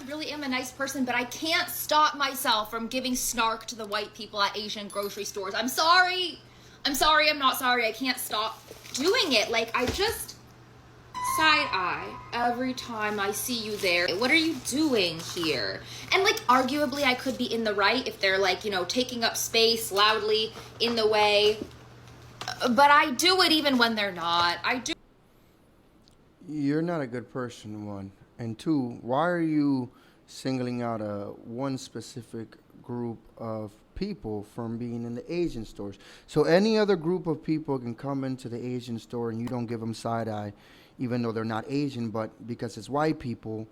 really am a nice person, but I can't stop myself from giving snark to the white people at Asian grocery stores. I'm sorry. I'm not sorry. I can't stop doing it. Like, I just side eye every time I see you there. What are you doing here? And like, arguably I could be in the right if they're like, you know, taking up space loudly in the way, but I do it even when they're not. I do. You're not a good person, one. And two, why are you singling out one specific group of people from being in the Asian stores? So any other group of people can come into the Asian store and you don't give them side eye, even though they're not Asian, but because it's white people,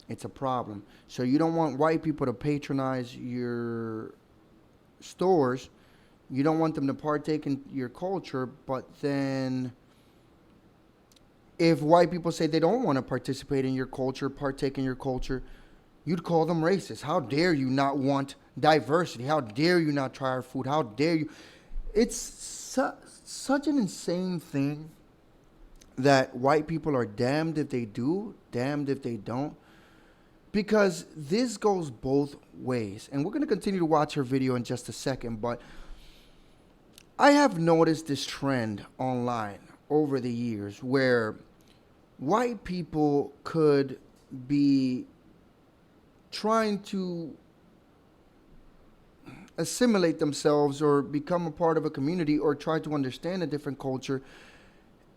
it's a problem. So you don't want white people to patronize your stores. You don't want them to partake in your culture, but then if white people say they don't want to participate in your culture, partake in your culture, you'd call them racist. How dare you not want diversity? How dare you not try our food? How dare you? It's such an insane thing that white people are damned if they do, damned if they don't. Because this goes both ways. And we're going to continue to watch her video in just a second, but I have noticed this trend online over the years where white people could be trying to assimilate themselves or become a part of a community or try to understand a different culture.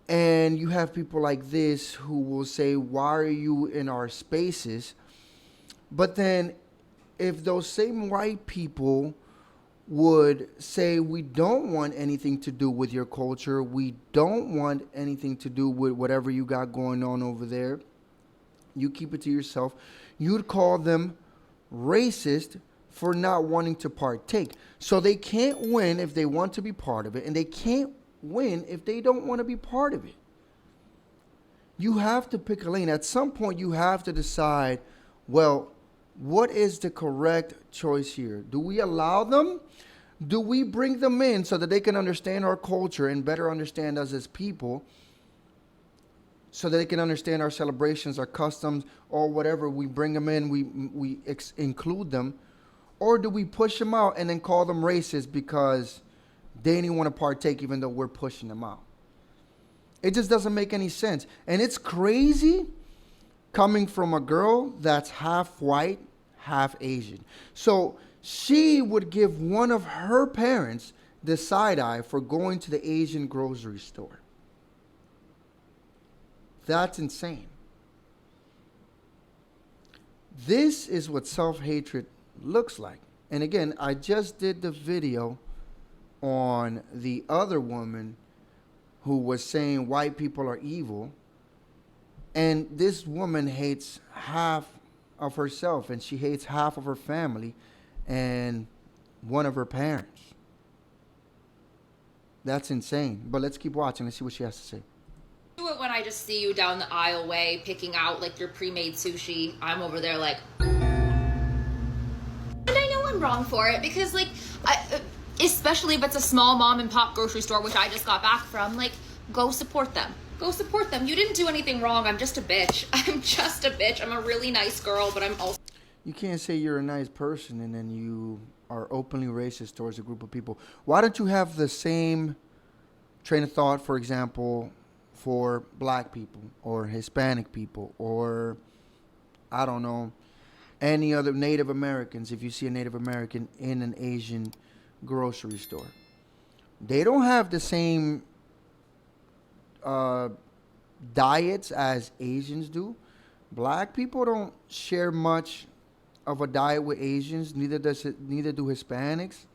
And you have people like this who will say, why are you in our spaces? But then if those same white people would say, we don't want anything to do with your culture, we don't want anything to do with whatever you got going on over there, you keep it to yourself, you'd call them racist for not wanting to partake. So they can't win if they want to be part of it, and they can't win if they don't want to be part of it. You have to pick a lane. At some point, you have to decide, well, what is the correct choice here? Do we allow them? Do we bring them in so that they can understand our culture and better understand us as people, so that they can understand our celebrations, our customs, or whatever? We bring them in, we include them. Or do we push them out and then call them racist because they didn't want to partake even though we're pushing them out? It just doesn't make any sense. And it's crazy coming from a girl that's half white, half Asian. So she would give one of her parents the side eye for going to the Asian grocery store. That's insane. This is what self-hatred looks like. And again, I just did the video on the other woman who was saying white people are evil. And this woman hates half of herself, and she hates half of her family and one of her parents. That's insane. But let's keep watching. Let's see what she has to say. Do it when I just see you down the aisleway picking out like your pre-made sushi. I'm over there like, and I know I'm wrong for it because like, especially if it's a small mom and pop grocery store, which I just got back from, like, go support them. Go support them. You didn't do anything wrong. I'm just a bitch. I'm just a bitch. I'm a really nice girl, but I'm also... You can't say you're a nice person and then you are openly racist towards a group of people. Why don't you have the same train of thought, for example, for black people or Hispanic people or, I don't know, any other Native Americans? If you see a Native American in an Asian grocery store, they don't have the same diets as Asians do. Black people don't share much of a diet with Asians. Neither do Hispanics.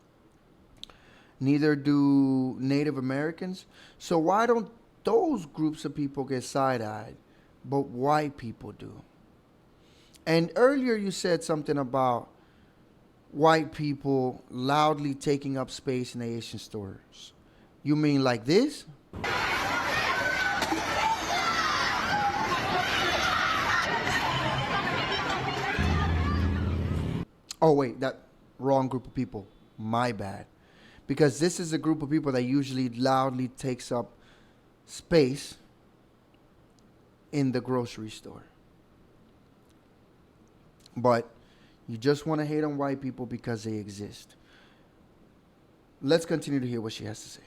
Neither do Native Americans. So why don't those groups of people get side-eyed, but white people do? And earlier you said something about white people loudly taking up space in the Asian stores. You mean like this? Oh, wait, that wrong group of people. My bad. Because this is a group of people that usually loudly takes up space in the grocery store. But you just want to hate on white people because they exist. Let's continue to hear what she has to say.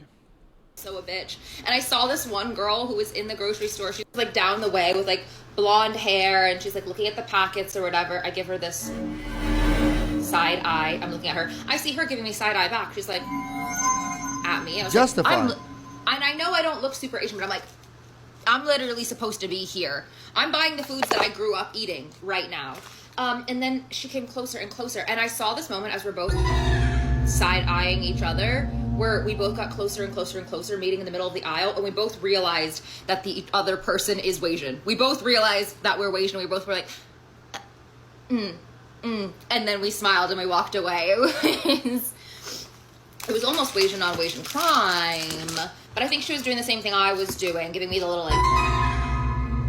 So a bitch. And I saw this one girl who was in the grocery store. She was like down the way with like blonde hair, and she's like looking at the packets or whatever. I give her this side eye. I'm looking at her. I see her giving me side eye back. She's like at me. I was Justified. like, and I know I don't look super Asian, but I'm like, I'm literally supposed to be here. I'm buying the foods that I grew up eating right now. And then she came closer and closer, and I saw this moment as we're both side-eyeing each other, where we both got closer and closer and closer, meeting in the middle of the aisle, and we both realized that the other person is Wasian. We both realized that we're Wasian, and we both were like, and then we smiled and we walked away. It was almost Wasian on Wasian crime, but I think she was doing the same thing I was doing, giving me the little like,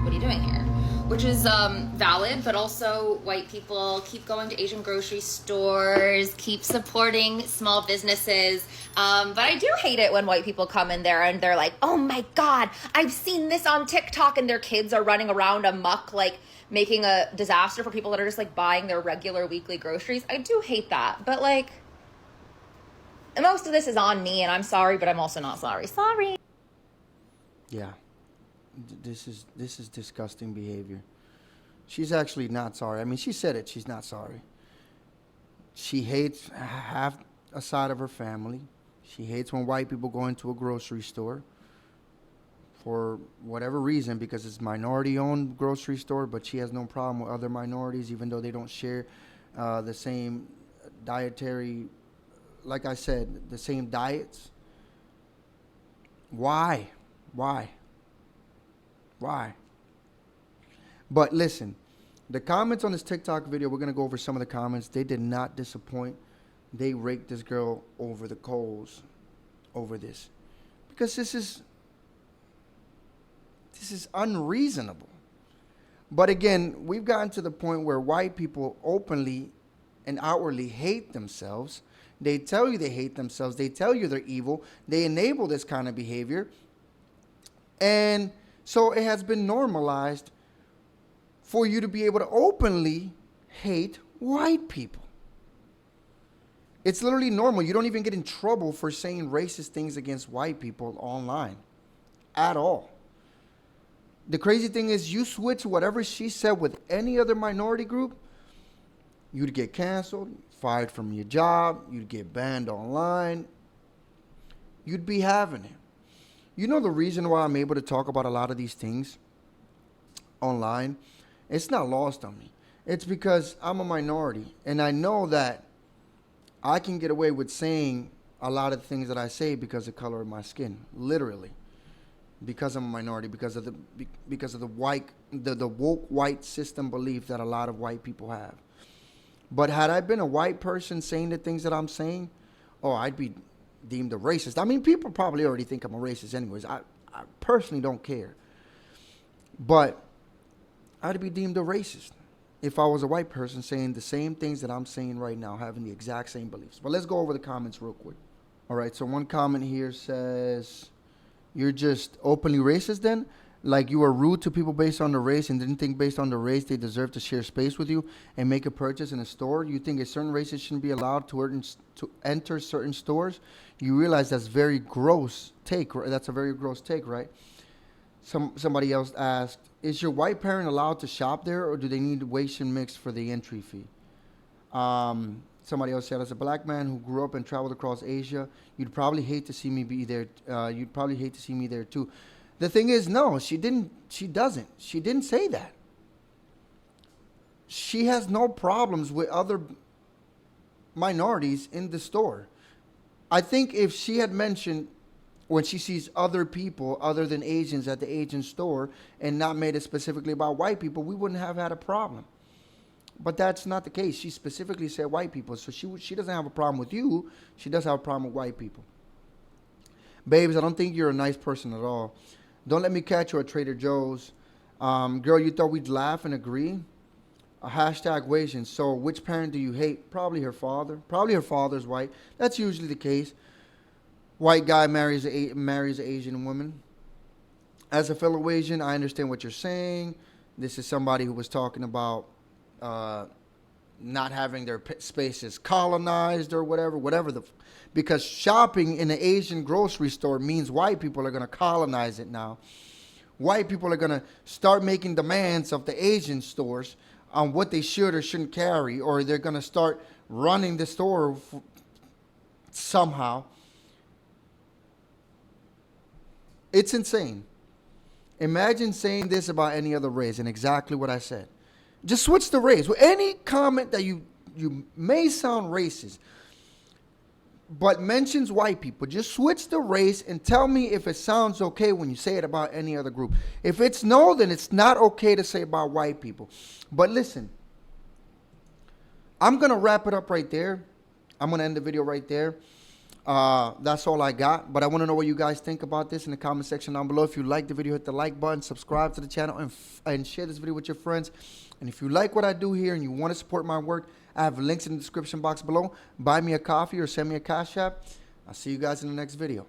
what are you doing here? Which is valid, but also white people keep going to Asian grocery stores, keep supporting small businesses. But I do hate it when white people come in there and they're like, oh my God, I've seen this on TikTok, and their kids are running around amok, like making a disaster for people that are just like buying their regular weekly groceries. I do hate that, but like, most of this is on me, and I'm sorry, but I'm also not sorry. Sorry. Yeah. This is disgusting behavior. She's actually not sorry. I mean, she said it. She's not sorry. She hates half a side of her family. She hates when white people go into a grocery store for whatever reason, because it's minority-owned grocery store, but she has no problem with other minorities, even though they don't share the same dietary, like I said, the same diets. Why? But listen, the comments on this TikTok video, we're going to go over some of the comments. They did not disappoint. They raked this girl over the coals over this. Because this is unreasonable. But again, we've gotten to the point where white people openly and outwardly hate themselves. They tell you they hate themselves. They tell you they're evil. They enable this kind of behavior. And so it has been normalized for you to be able to openly hate white people. It's literally normal. You don't even get in trouble for saying racist things against white people online at all. The crazy thing is, you switch whatever she said with any other minority group, you'd get canceled, fired from your job, you'd get banned online. You'd be having it. You know the reason why I'm able to talk about a lot of these things online? It's not lost on me. It's because I'm a minority, and I know that I can get away with saying a lot of things that I say because of the color of my skin, literally. Because I'm a minority, because of the woke white system belief that a lot of white people have. But had I been a white person saying the things that I'm saying, I'd be deemed a racist. I mean, people probably already think I'm a racist anyways. I personally don't care. But I'd be deemed a racist if I was a white person saying the same things that I'm saying right now, having the exact same beliefs. But let's go over the comments real quick. All right, so one comment here says, you're just openly racist then? Like you are rude to people based on the race and didn't think based on the race they deserve to share space with you and make a purchase in a store? You think a certain races shouldn't be allowed to enter certain stores? You realize that's very gross take. That's a very gross take, right? Somebody else asked, is your white parent allowed to shop there, or do they need Wasian mix for the entry fee? Somebody else said, as a black man who grew up and traveled across Asia, you'd probably hate to see me be there. You'd probably hate to see me there too. The thing is, no, she didn't. She doesn't. She didn't say that. She has no problems with other minorities in the store. I think if she had mentioned when she sees other people other than Asians at the Asian store and not made it specifically about white people, we wouldn't have had a problem. But that's not the case. She specifically said white people. So she doesn't have a problem with you. She does have a problem with white people. Babes, I don't think you're a nice person at all. Don't let me catch you at Trader Joe's. Girl, you thought we'd laugh and agree? Hashtag Wasian. So which parent do you hate? Probably her father. Probably her father's white. That's usually the case. White guy marries an Asian woman. As a fellow Asian, I understand what you're saying. This is somebody who was talking about not having their spaces colonized or whatever because shopping in an Asian grocery store means white people are going to colonize it now. White people are going to start making demands of the Asian stores on what they should or shouldn't carry, or they're going to start running the store somehow. It's insane. Imagine saying this about any other race and exactly what I said. Just switch the race. With any comment that you may sound racist, but mentions white people, just switch the race and tell me if it sounds okay when you say it about any other group. If it's no, then it's not okay to say about white people. But listen, I'm going to wrap it up right there. I'm going to end the video right there. That's all I got. But I want to know what you guys think about this in the comment section down below. If you like the video, hit the like button, subscribe to the channel, and share this video with your friends. And if you like what I do here and you want to support my work, I have links in the description box below. Buy me a coffee or send me a Cash App. I'll see you guys in the next video.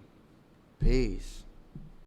Peace.